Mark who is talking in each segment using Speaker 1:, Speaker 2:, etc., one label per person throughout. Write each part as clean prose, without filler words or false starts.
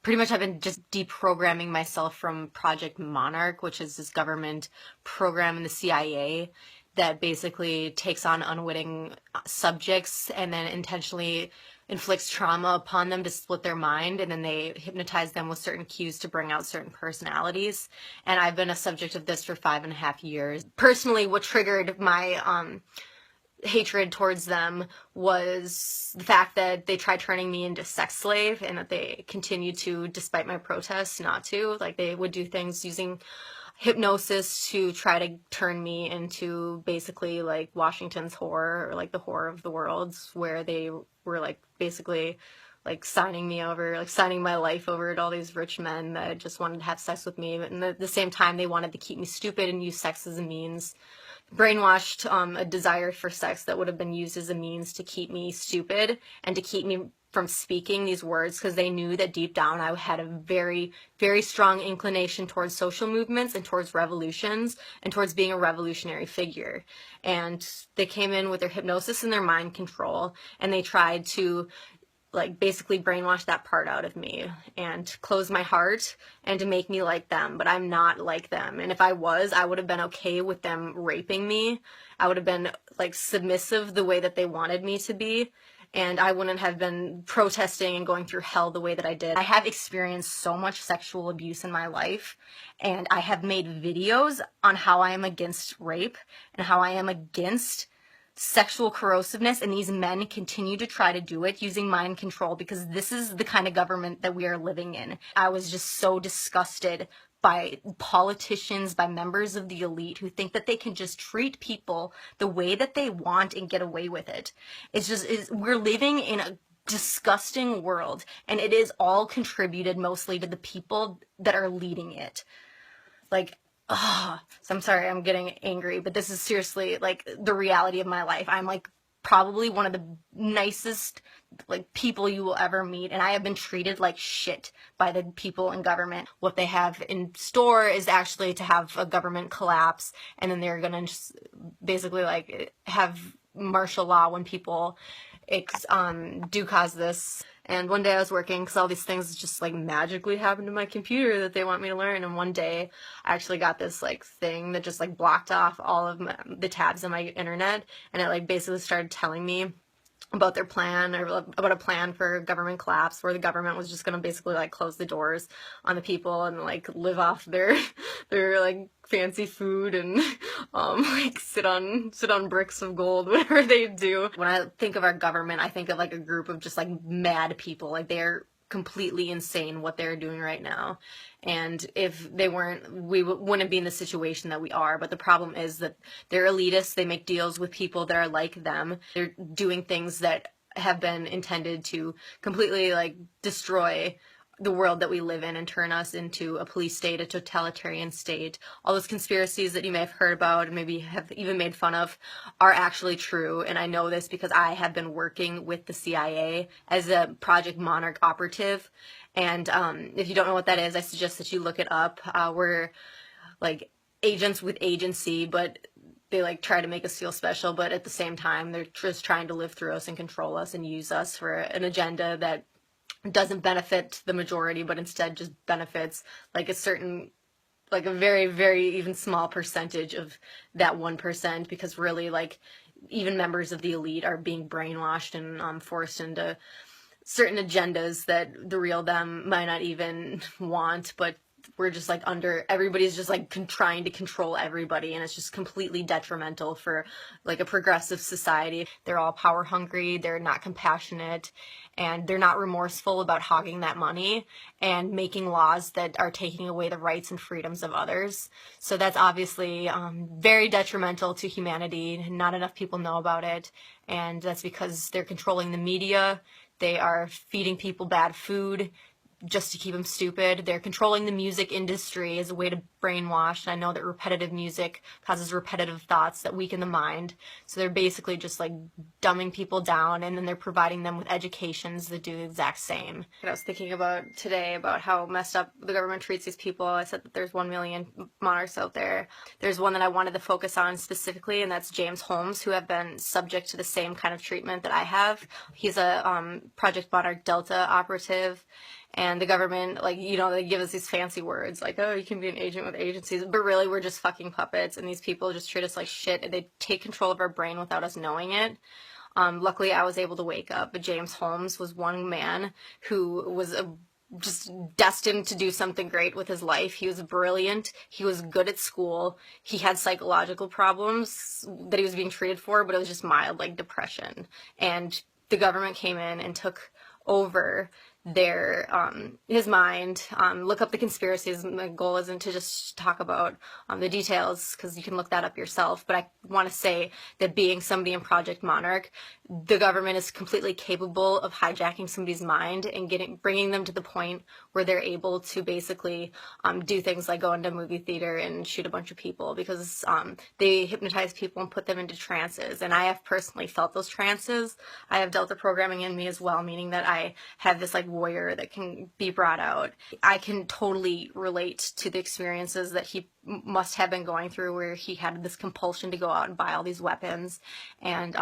Speaker 1: Pretty much I've been just deprogramming myself from Project Monarch, which is this government program in the CIA that basically takes on unwitting subjects and then intentionally inflicts trauma upon them to split their mind, and then they hypnotize them with certain cues to bring out certain personalities. And I've been a subject of this for 5.5 years. Personally, what triggered my hatred towards them was the fact that they tried turning me into a sex slave, and that they continued to, despite my protests, not to. Like, they would do things using hypnosis to try to turn me into basically like Washington's whore, or like the whore of the worlds, where they were like basically like signing me over, like signing my life over to all these rich men that just wanted to have sex with me. But at the same time, they wanted to keep me stupid and use sex as a means, brainwashed a desire for sex that would have been used as a means to keep me stupid and to keep me from speaking these words, because they knew that deep down I had a very, very strong inclination towards social movements and towards revolutions and towards being a revolutionary figure. And they came in with their hypnosis and their mind control, and they tried to like basically brainwash that part out of me and close my heart and to make me like them. But I'm not like them. And if I was, I would have been okay with them raping me. I would have been like submissive the way that they wanted me to be. And I wouldn't have been protesting and going through hell the way that I did. I have experienced so much sexual abuse in my life, and I have made videos on how I am against rape and how I am against sexual corrosiveness, and these men continue to try to do it using mind control, because this is the kind of government that we are living in. I was just so disgusted by politicians, by members of the elite who think that they can just treat people the way that they want and get away with it. We're living in a disgusting world, and it is all contributed mostly to the people that are leading it. Like, so I'm sorry I'm getting angry, but this is seriously like the reality of my life. I'm like probably one of the nicest like people you will ever meet, and I have been treated like shit by the people in government. What they have in store is actually to have a government collapse, and then they're gonna just basically like have martial law when people do cause this. And one day I was working, because all these things just like magically happened to my computer that they want me to learn, and one day I actually got this like thing that just like blocked off all of the tabs on my internet, and it like basically started telling me about their plan, or about a plan for government collapse, where the government was just going to basically like close the doors on the people and like live off their like fancy food and like sit on bricks of gold, whatever they do. When I think of our government, I think of like a group of just like mad people. Like, they're completely insane what they're doing right now, and if they weren't, we wouldn't be in the situation that we are. But the problem is that they're elitists. They make deals with people that are like them. They're doing things that have been intended to completely like destroy the world that we live in and turn us into a police state, a totalitarian state. All those conspiracies that you may have heard about and maybe have even made fun of are actually true. And I know this because I have been working with the CIA as a Project Monarch operative. And if you don't know what that is, I suggest that you look it up. We're like agents with agency, but they like try to make us feel special, but at the same time, they're just trying to live through us and control us and use us for an agenda that doesn't benefit the majority, but instead just benefits like a certain, like a very, very even small percentage of that 1%, because really like even members of the elite are being brainwashed and forced into certain agendas that the real them might not even want. But we're just like everybody's just like trying to control everybody, and it's just completely detrimental for like a progressive society. They're all power hungry, they're not compassionate, and they're not remorseful about hogging that money and making laws that are taking away the rights and freedoms of others. So that's obviously very detrimental to humanity. Not enough people know about it, and that's because they're controlling the media. They are feeding people bad food just to keep them stupid. They're controlling the music industry as a way to brainwash. And I know that repetitive music causes repetitive thoughts that weaken the mind. So they're basically just like dumbing people down, and then they're providing them with educations that do the exact same. I was thinking about today about how messed up the government treats these people. I said that there's 1 million monarchs out there. There's one that I wanted to focus on specifically, and that's James Holmes, who have been subject to the same kind of treatment that I have. He's a Project Monarch Delta operative, And the government, like, you know, they give us these fancy words like, oh, you can be an agent with agencies, but really we're just fucking puppets, and these people just treat us like shit, and they take control of our brain without us knowing it. Luckily I was able to wake up, but James Holmes was one man who was just destined to do something great with his life. He was brilliant. He was good at school. He had psychological problems that he was being treated for, but it was just mild, like depression. And the government came in and took over his mind. Look up the conspiracies. My goal isn't to just talk about the details, because you can look that up yourself, but I want to say that being somebody in Project Monarch, the government is completely capable of hijacking somebody's mind and bringing them to the point where they're able to basically do things like go into a movie theater and shoot a bunch of people, because they hypnotize people and put them into trances. And I have personally felt those trances. I have Delta programming in me as well, meaning that I have this like warrior that can be brought out. I can totally relate to the experiences that he must have been going through, where he had this compulsion to go out and buy all these weapons and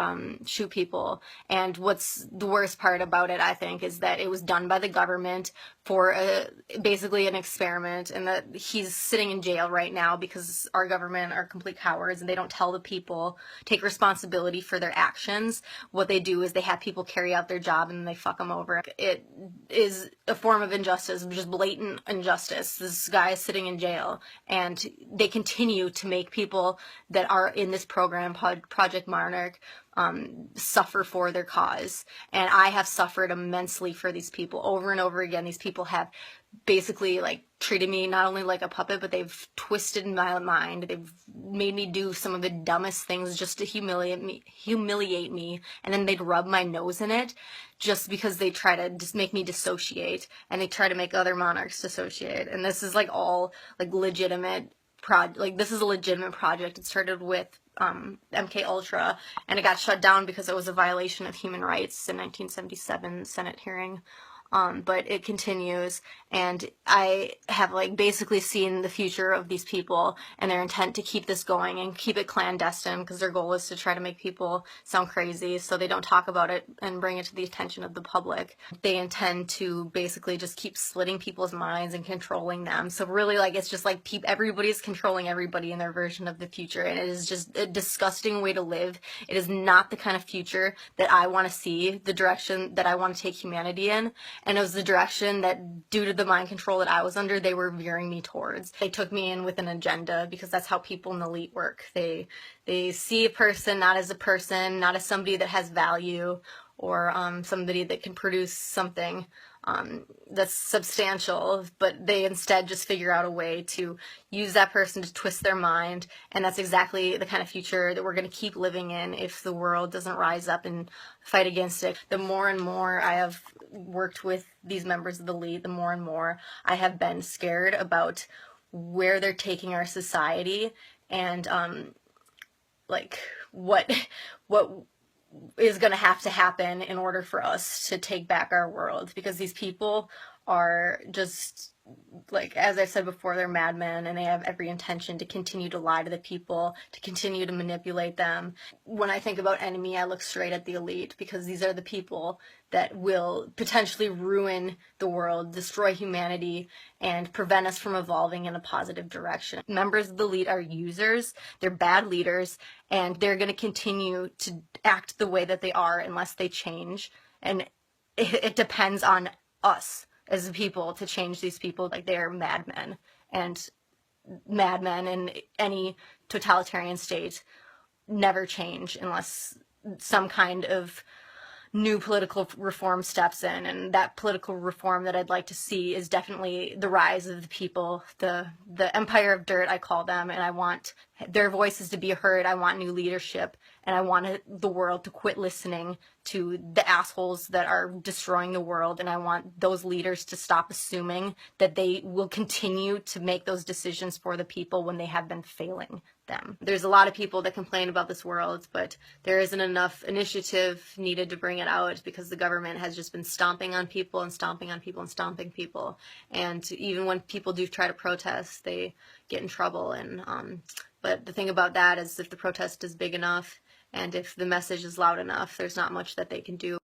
Speaker 1: shoot people. And what's the worst part about it, I think, is that it was done by the government for basically an experiment, and that he's sitting in jail right now because our government are complete cowards and they don't tell the people, take responsibility for their actions. What they do is they have people carry out their job and they fuck them over. It is a form of injustice, just blatant injustice. This guy is sitting in jail, and they continue to make people that are in this program, Project Monarch, suffer for their cause. And I have suffered immensely for these people over and over again. These people have basically like treated me not only like a puppet, but they've twisted my mind. They've made me do some of the dumbest things just to humiliate me, and then they'd rub my nose in it just because they try to just make me dissociate, and they try to make other monarchs dissociate. And this is like all like legitimate this is a legitimate project. It started with MK Ultra, and it got shut down because it was a violation of human rights in 1977 Senate hearing. But it continues, and I have like basically seen the future of these people and their intent to keep this going and keep it clandestine, because their goal is to try to make people sound crazy so they don't talk about it and bring it to the attention of the public. They intend to basically just keep slitting people's minds and controlling them. So really, like, it's just like everybody's controlling everybody in their version of the future, and it is just a disgusting way to live. It is not the kind of future that I want to see, the direction that I want to take humanity in. And it was the direction that, due to the mind control that I was under, they were veering me towards. They took me in with an agenda, because that's how people in the elite work. They see a person not as a person, not as somebody that has value, or somebody that can produce something that's substantial, but they instead just figure out a way to use that person to twist their mind. And that's exactly the kind of future that we're going to keep living in if the world doesn't rise up and fight against it. The more and more I have worked with these members of the elite, the more and more I have been scared about where they're taking our society, and like what is going to have to happen in order for us to take back our world, because these people are just, like, as I said before, they're madmen, and they have every intention to continue to lie to the people, to continue to manipulate them. When I think about enemy, I look straight at the elite, because these are the people that will potentially ruin the world, destroy humanity, and prevent us from evolving in a positive direction. Members of the elite are users, they're bad leaders, and they're going to continue to act the way that they are unless they change. And it depends on us as people to change these people. Like, they're madmen, and madmen in any totalitarian state never change unless some kind of new political reform steps in. And that political reform that I'd like to see is definitely the rise of the people, the empire of dirt, I call them, and I want their voices to be heard. I want new leadership, and I want the world to quit listening to the assholes that are destroying the world, and I want those leaders to stop assuming that they will continue to make those decisions for the people when they have been failing them. There's a lot of people that complain about this world, but there isn't enough initiative needed to bring it out, because the government has just been stomping on people and stomping on people and stomping people. And even when people do try to protest, they get in trouble. And but the thing about that is, if the protest is big enough and if the message is loud enough, there's not much that they can do.